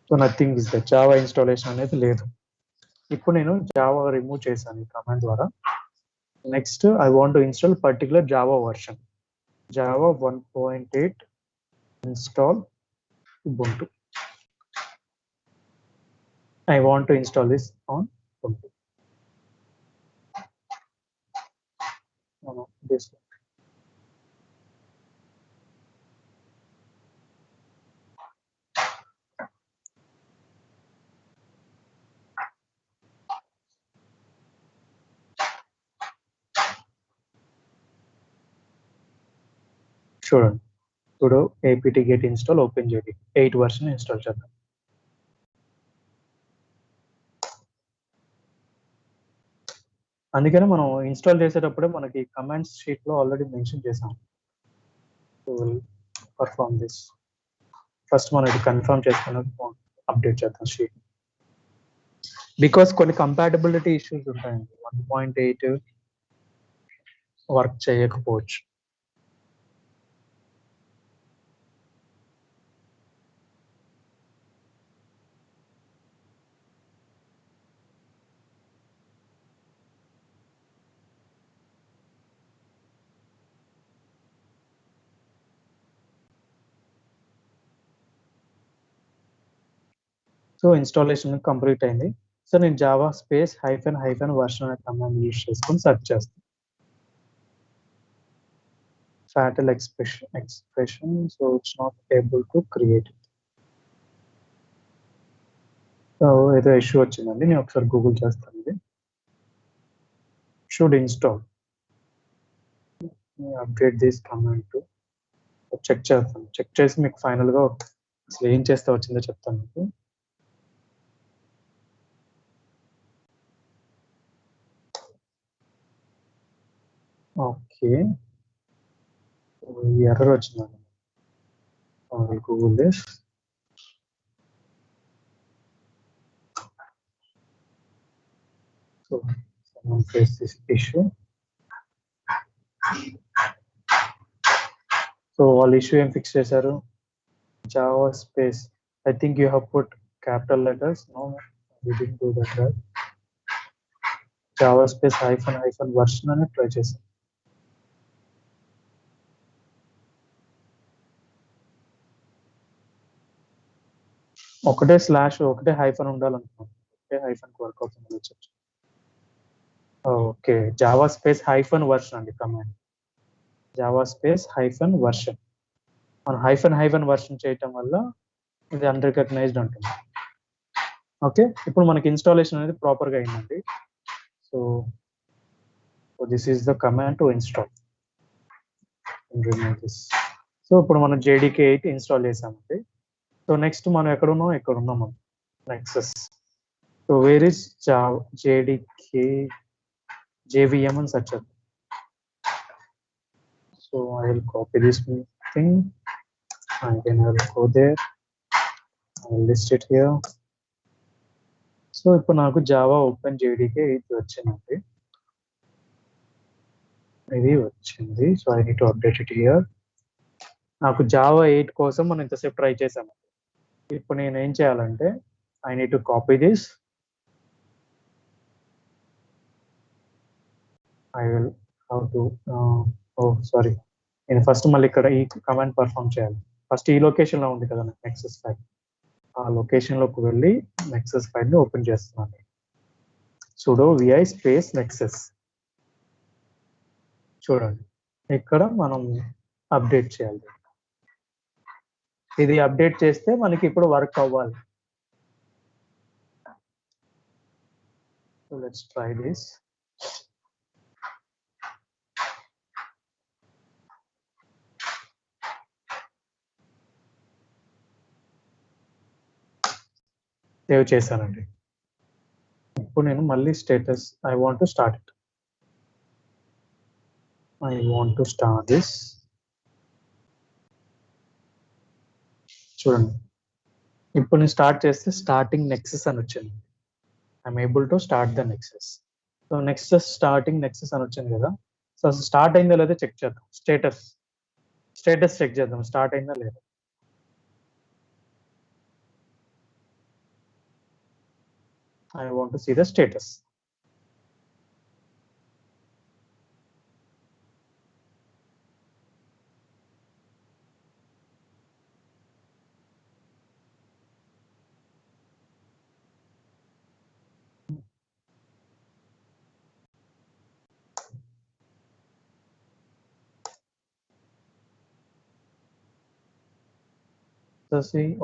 So nothing is that. Java installation అనేది లేదు. ఇప్పుడు నేను జావా రిమూవ్ చేశాను ఈ కమాండ్ ద్వారా. Next I want to install particular Java version. Java 1.8 install Ubuntu. I want to install this on Ubuntu. No, this one. చూడండి, ఇప్పుడు apt get install OpenJDK 8 version install చేద్దాం. అందుకనే మనం ఇన్స్టాల్ చేసేటప్పుడే మనకి కమాండ్స్ షీట్ లో already mention చేసాం. Perform this. First మనం ఇది కన్ఫర్మ్ చేసుకున్నాక అప్డేట్ చేద్దాం షీట్. బికాస్ కొన్ని కంపాటబిలిటీ ఇష్యూస్ ఉంటాయండి. 1.8 వర్క్ చేయకపోవచ్చు. సో ఇన్స్టాలేషన్ కంప్లీట్ అయింది. సో నేను జావా స్పేస్ హైఫెన్ వర్షన్ అనే కమాండ్ యూజ్ చేసుకొని సెర్చ్ చేస్తాను. fatal expression, so it's not able to create it. So ఏదో ఇష్యూ వచ్చిందండి, నేను ఒకసారి గూగుల్ చేస్తాను. ఇది should install, update this command to, check చేస్తాను. చెక్ చేసి మీకు ఫైనల్గా అసలు ఏం చేస్తే వచ్చిందో చెప్తాను మీకు. ఓకే, ఎర్రర్ వచ్చిందండి. Google this. So someone face this issue. So all issue em fix chesaru. Java space, I think you have put capital letters. No, we didn't do that, right? Java space hyphen version అని try చేశాను. ఒకటే slash ఒకటే hyphen ఉండాలనుకున్నాను. ఒకటే hyphen work అవుతుంది. Okay, Java space hyphen version అండి command. Java space hyphen version. మనం hyphen version చేయటం వల్ల ఇది అన్రికగ్నైజ్డ్ ఉంటుంది. ఓకే, ఇప్పుడు మనకి ఇన్స్టాలేషన్ అనేది ప్రాపర్గా అయిందండి. So this is the command to install. So ఇప్పుడు మనం JDK 8 ఇన్స్టాల్ చేసామండి. సో నెక్స్ట్ మనం ఎక్కడ ఉన్నాం మనం Nexus. So where is JDK JVM అని సెర్చ్ చేద్దాం. So I will copy this thing and then I will go there, I will list it here. So ఇప్పుడు నాకు జావా ఓపెన్ JDK 8 వచ్చిందండి. ఇది వచ్చింది. So I need to update it here. నాకు Java 8 కోసం మనం ఇంతసేపు ట్రై చేసాము. ఇప్పుడు నేను ఏం చేయాలంటే I need to copy this. I will have to sorry, నేను ఫస్ట్ మళ్ళీ ఇక్కడ ఈ కమాండ్ పర్ఫామ్ చేయాలి. ఫస్ట్ ఈ లొకేషన్లో ఉంది కదా నెక్సస్ ఫైల్, ఆ లొకేషన్లోకి వెళ్ళి నెక్సస్ ఫైల్ని ఓపెన్ చేస్తున్నాను. sudo vi space Nexus. చూడండి, ఇక్కడ మనం అప్డేట్ చేయాలి. ఇది అప్డేట్ చేస్తే మనకి ఇప్పుడు వర్క్ అవ్వాలి. So let's try this. Save చేశానండి. ఇప్పుడు నేను మళ్ళీ status I want to start it. I want to start this. చూడండి, ఇప్పుడు నేను స్టార్ట్ చేస్తే స్టార్టింగ్ నెక్సస్ అని వచ్చింది. I'm able to start the Nexus. So Nexus starting Nexus అని వచ్చింది కదా. సో స్టార్ట్ అయిందో లేదో చెక్ చేద్దాం. స్టేటస్ చెక్ చేద్దాం, స్టార్ట్ అయిందా లేదా. I want to see the status.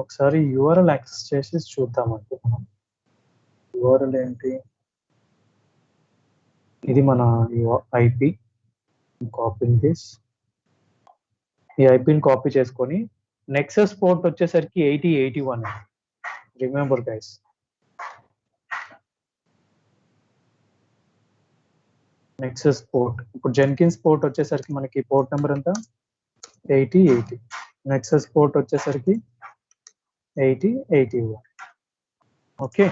ఒకసారి URL యాక్సెస్ చేసి చూద్దామంటే మనం URL ఏంటి, ఇది మన IP. కాపీ దిస్, ఈ ఐపీని కాపీ చేసుకొని నెక్సస్ పోర్ట్ వచ్చేసరికి 8081. రిమెంబర్ గైస్, నెక్సస్ పోర్ట్ ఇప్పుడు జెన్కిన్స్ పోర్ట్ వచ్చేసరికి మనకి పోర్ట్ నెంబర్ ఎంత 8080. నెక్సస్ పోర్ట్ వచ్చేసరికి 8081. Okay,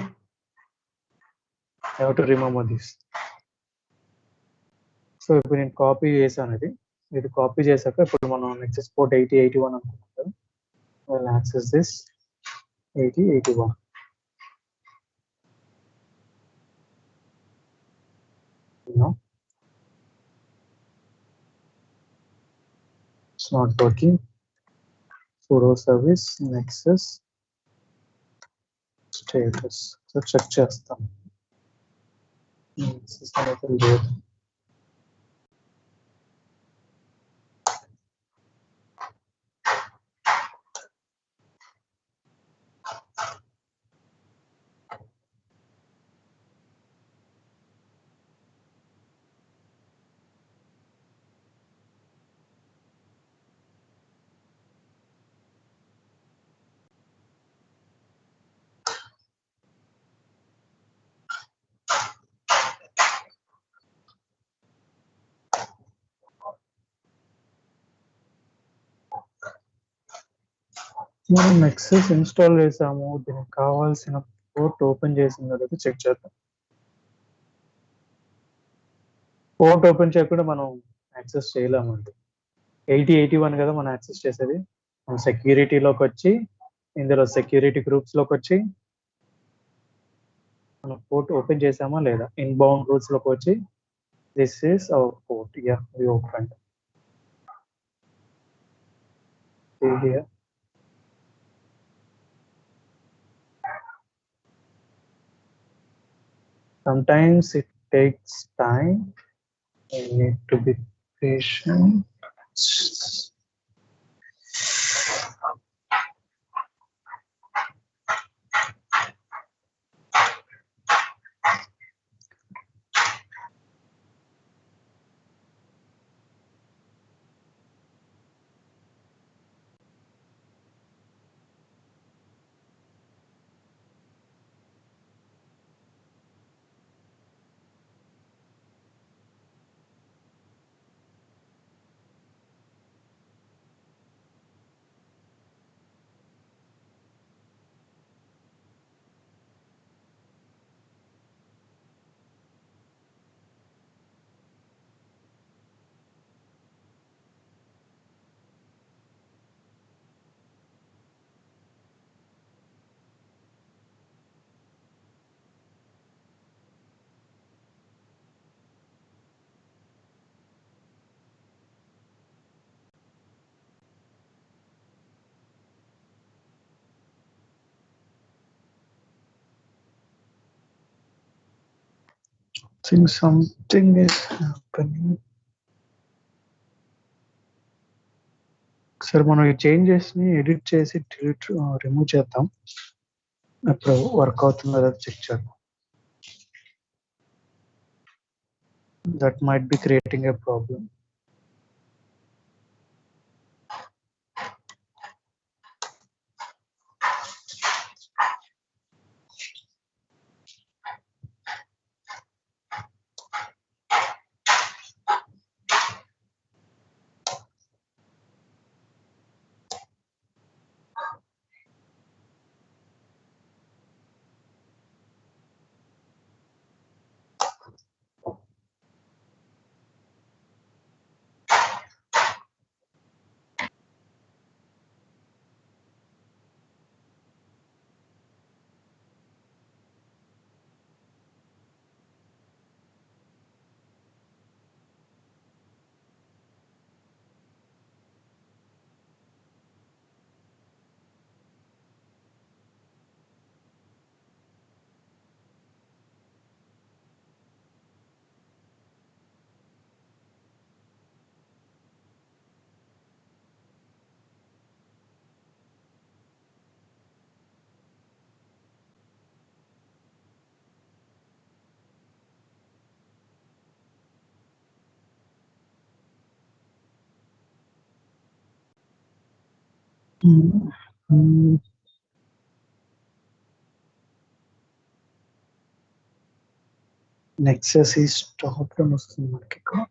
I have to remember this. So ఇప్పుడు నేను కాపీ చేశాను. ఇది కాపీ చేశాక ఇప్పుడు మనం నెక్సస్ పోర్ట్ 8081 అనుకున్నాం కదా. I'll access this 8081. No, it's not working. sudo service nexus status so check చేస్తాం. సిస్టమ్ అయితే లేదు. మనం నెక్సస్ ఇన్స్టాల్ చేసాము, దీనికి కావాల్సిన పోర్ట్ ఓపెన్ చేసిందో లేదో చెక్ చేద్దాం. పోర్ట్ ఓపెన్ చేయకుండా మనం యాక్సెస్ చేయలేమండి. 8081 కదా మనం యాక్సెస్ చేసేది. మనం సెక్యూరిటీలోకి వచ్చి ఇందులో సెక్యూరిటీ గ్రూప్స్లోకి వచ్చి మనం పోర్ట్ ఓపెన్ చేసామా లేదా, ఇన్బౌండ్ రూట్స్లోకి వచ్చి this is our port, yeah we open. Here sometimes it takes time, you need to be patient. Think something is happening. సరే మనం ఈ చేంజెస్ ని ఎడిట్ చేసి డిలీట్ రిమూవ్ చేద్దాం. ఇప్పుడు వర్క్ అవుతుందో లేదో చెక్ చేద్దాం. That might be creating a problem. Nexus ఈ స్టాప్ లో వస్తుంది మనకి ఇక్కడ.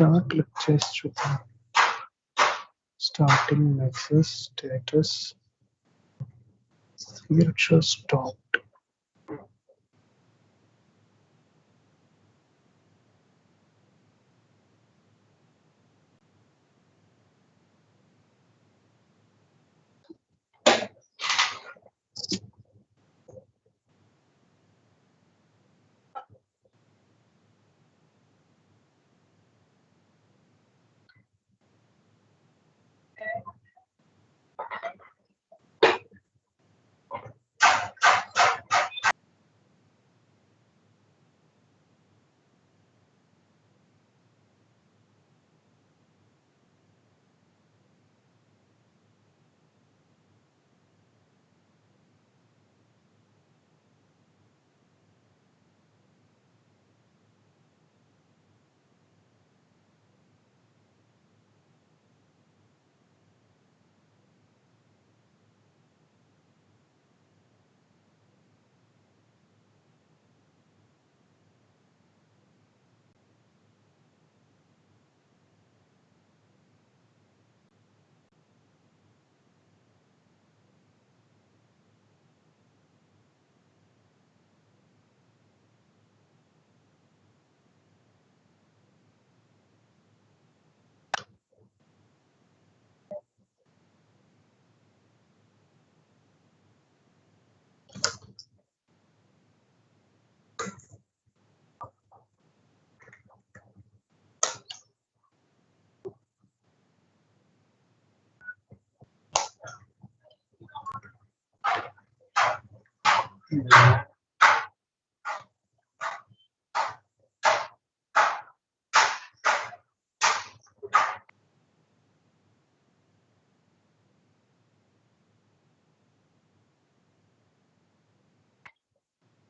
స్టార్ట్ క్లిక్ చేసి చూద్దాం. Starting Nexus status future stop.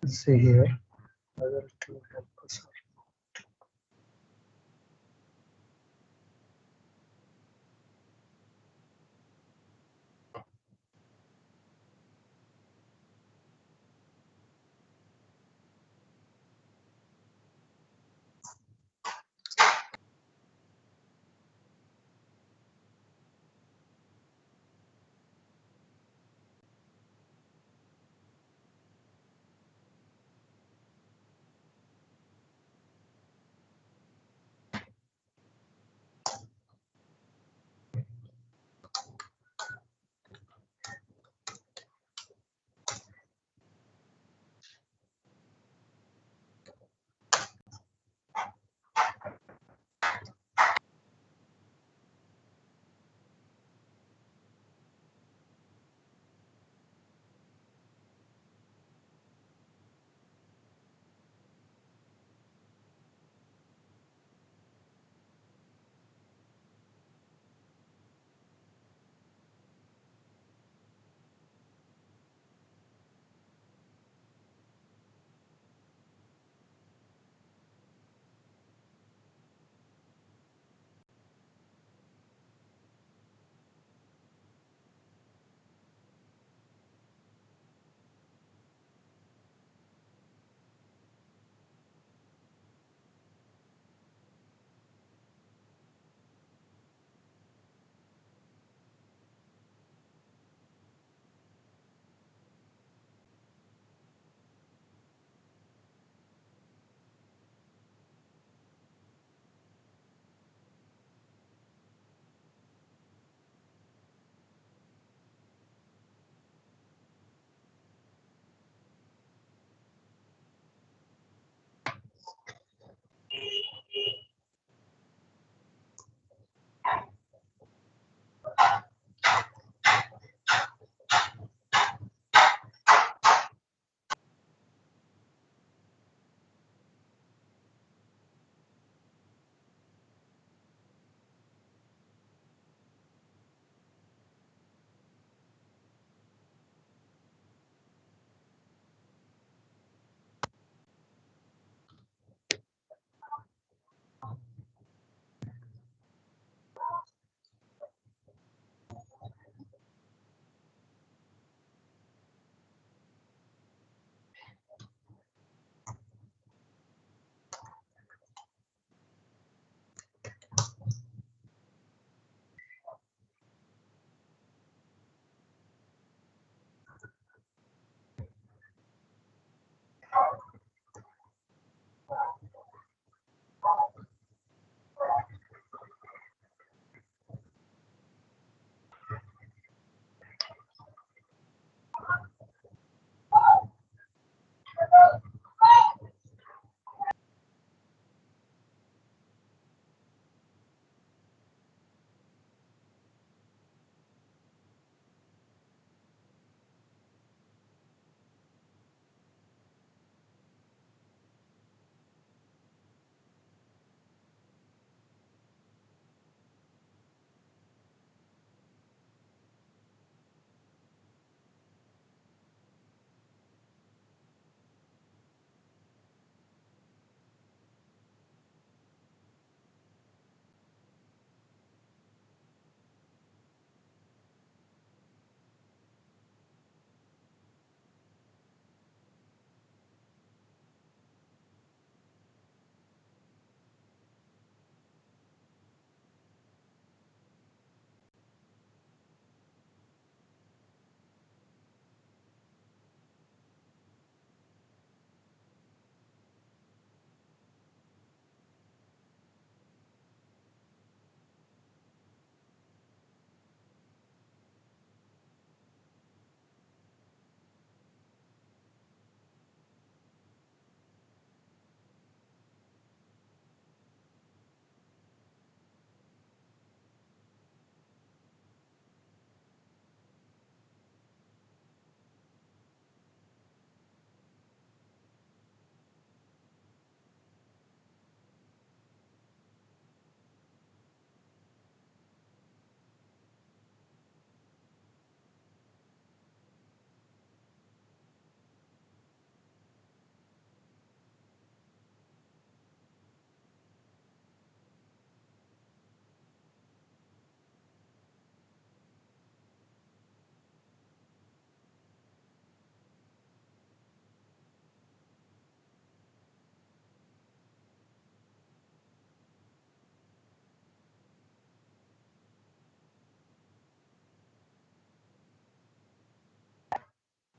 See here, whether it will help us or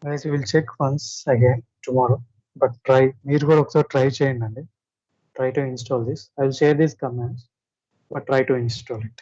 Guys, we will check once again tomorrow, but మీరు కూడా ఒకసారి ట్రై చేయండి అండి. Try to install this. I will share these commands, but try to install it.